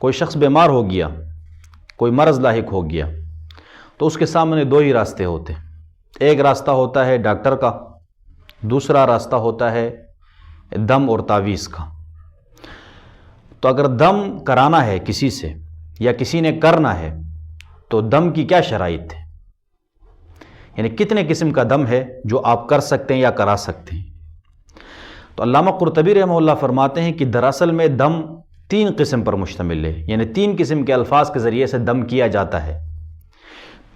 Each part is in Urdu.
کوئی شخص بیمار ہو گیا، کوئی مرض لاحق ہو گیا، تو اس کے سامنے دو ہی راستے ہوتے ہیں۔ ایک راستہ ہوتا ہے ڈاکٹر کا، دوسرا راستہ ہوتا ہے دم اور تعویذ کا۔ تو اگر دم کرانا ہے کسی سے یا کسی نے کرنا ہے تو دم کی کیا شرائط ہے، یعنی کتنے قسم کا دم ہے جو آپ کر سکتے ہیں یا کرا سکتے ہیں؟ تو علامہ قرطبی رحمہ اللہ فرماتے ہیں کہ دراصل میں دم 3 قسم پر مشتمل ہے، یعنی 3 قسم کے الفاظ کے ذریعے سے دم کیا جاتا ہے۔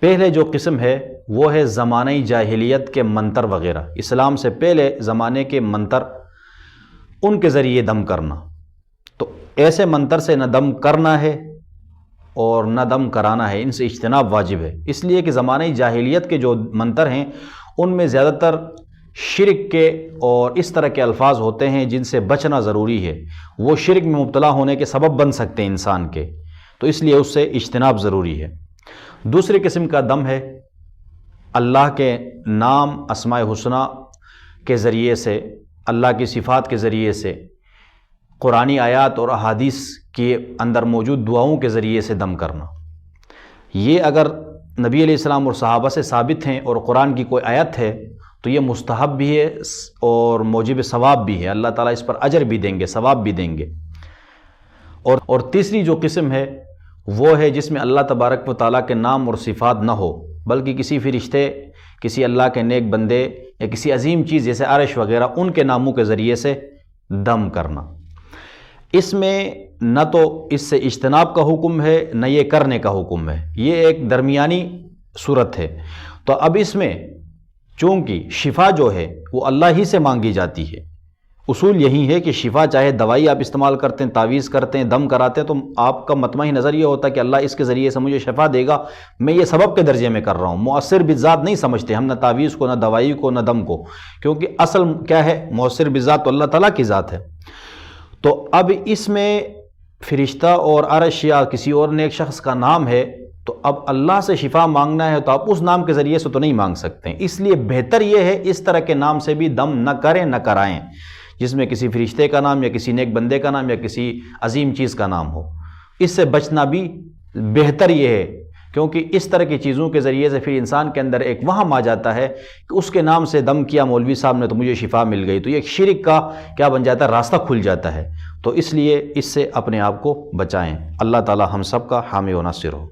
پہلے جو قسم ہے وہ ہے زمانہ جاہلیت کے منتر وغیرہ، اسلام سے پہلے زمانے کے منتر، ان کے ذریعے دم کرنا۔ تو ایسے منتر سے نہ دم کرنا ہے اور نہ دم کرانا ہے، ان سے اجتناب واجب ہے، اس لیے کہ زمانہ جاہلیت کے جو منتر ہیں ان میں زیادہ تر شرک کے اور اس طرح کے الفاظ ہوتے ہیں جن سے بچنا ضروری ہے، وہ شرک میں مبتلا ہونے کے سبب بن سکتے ہیں انسان کے، تو اس لیے اس سے اجتناب ضروری ہے۔ دوسری قسم کا دم ہے اللہ کے نام، اسماء حسنہ کے ذریعے سے، اللہ کی صفات کے ذریعے سے، قرآنی آیات اور احادیث کے اندر موجود دعاؤں کے ذریعے سے دم کرنا۔ یہ اگر نبی علیہ السلام اور صحابہ سے ثابت ہیں اور قرآن کی کوئی آیت ہے تو یہ مستحب بھی ہے اور موجب ثواب بھی ہے، اللہ تعالیٰ اس پر اجر بھی دیں گے، ثواب بھی دیں گے۔ اور تیسری جو قسم ہے وہ ہے جس میں اللہ تبارک و تعالیٰ کے نام اور صفات نہ ہو، بلکہ کسی فرشتے، کسی اللہ کے نیک بندے یا کسی عظیم چیز جیسے عرش وغیرہ، ان کے ناموں کے ذریعے سے دم کرنا۔ اس میں نہ تو اس سے اجتناب کا حکم ہے نہ یہ کرنے کا حکم ہے، یہ ایک درمیانی صورت ہے۔ تو اب اس میں چونکہ شفا جو ہے وہ اللہ ہی سے مانگی جاتی ہے، اصول یہی ہے کہ شفا چاہے دوائی آپ استعمال کرتے ہیں، تعویذ کرتے ہیں، دم کراتے ہیں، تو آپ کا مطمئن نظر یہ ہوتا ہے کہ اللہ اس کے ذریعے سے مجھے شفا دے گا، میں یہ سبب کے درجے میں کر رہا ہوں، مؤثر بالذات نہیں سمجھتے ہم، نہ تعویذ کو، نہ دوائی کو، نہ دم کو، کیونکہ اصل کیا ہے، مؤثر بالذات تو اللہ تعالیٰ کی ذات ہے۔ تو اب اس میں فرشتہ اور عرش یا کسی اور نیک شخص کا نام ہے، تو اب اللہ سے شفا مانگنا ہے تو آپ اس نام کے ذریعے سے تو نہیں مانگ سکتے ہیں، اس لیے بہتر یہ ہے اس طرح کے نام سے بھی دم نہ کریں نہ کرائیں جس میں کسی فرشتے کا نام یا کسی نیک بندے کا نام یا کسی عظیم چیز کا نام ہو، اس سے بچنا بھی بہتر یہ ہے، کیونکہ اس طرح کی چیزوں کے ذریعے سے پھر انسان کے اندر ایک وہم آ جاتا ہے کہ اس کے نام سے دم کیا مولوی صاحب نے تو مجھے شفا مل گئی، تو یہ ایک شرک کا کیا بن جاتا ہے، راستہ کھل جاتا ہے۔ تو اس لیے اس سے اپنے آپ کو بچائیں۔ اللہ تعالی ہم سب کا حامی و ناصر ہو۔